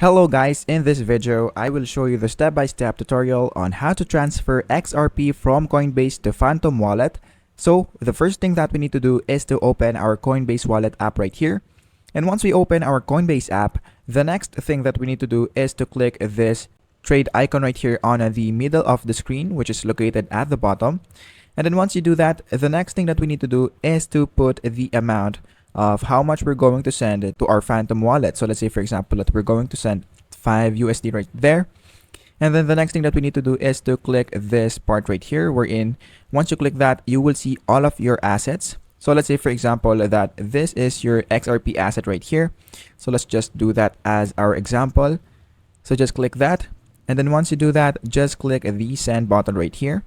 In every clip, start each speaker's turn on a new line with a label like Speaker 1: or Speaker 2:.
Speaker 1: Hello guys, in this video, I will show you the step-by-step tutorial on how to transfer XRP from Coinbase to Phantom Wallet. So, the first thing that we need to do is to open our Coinbase wallet app right here. And once we open our Coinbase app, the next thing that we need to do is to click this trade icon right here on the middle of the screen, which is located at the bottom. And then once you do that, the next thing that we need to do is to put the amount of how much we're going to send to our Phantom wallet. So let's say, for example, that we're going to send 5 USD right there. And then the next thing that we need to do is to click this part right here, wherein once you click that, you will see all of your assets. So let's say, for example, that this is your XRP asset right here. So let's just do that as our example. So just click that. And then once you do that, just click the send button right here.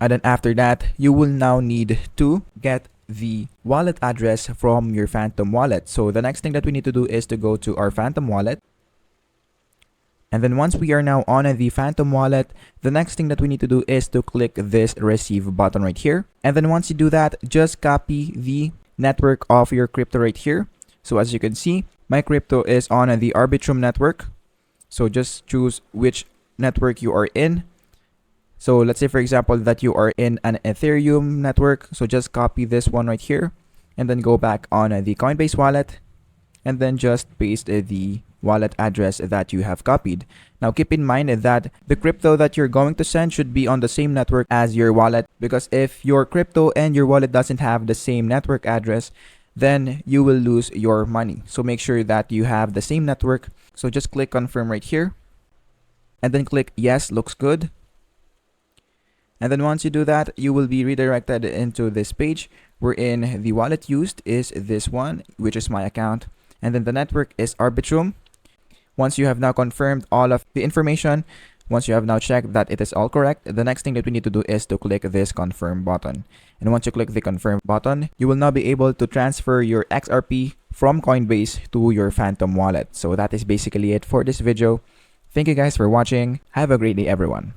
Speaker 1: And then after that, you will now need to get the wallet address from your Phantom wallet. So the next thing that we need to do is to go to our Phantom wallet. And then once we are now on the Phantom wallet, the next thing that we need to do is to click this receive button right here. And then once you do that, just copy the network of your crypto right here. So as you can see, my crypto is on the Arbitrum network. So just choose which network you are in. So let's say, for example, that you are in an Ethereum network. So just copy this one right here and then go back on the Coinbase wallet and then just paste the wallet address that you have copied. Now keep in mind that the crypto that you're going to send should be on the same network as your wallet, because if your crypto and your wallet doesn't have the same network address, then you will lose your money. So make sure that you have the same network. So just click confirm right here and then click yes, looks good. And then once you do that, you will be redirected into this page wherein the wallet used is this one, which is my account. And then the network is Arbitrum. Once you have now confirmed all of the information, once you have now checked that it is all correct, the next thing that we need to do is to click this confirm button. And once you click the confirm button, you will now be able to transfer your XRP from Coinbase to your Phantom wallet. So that is basically it for this video. Thank you guys for watching. Have a great day, everyone.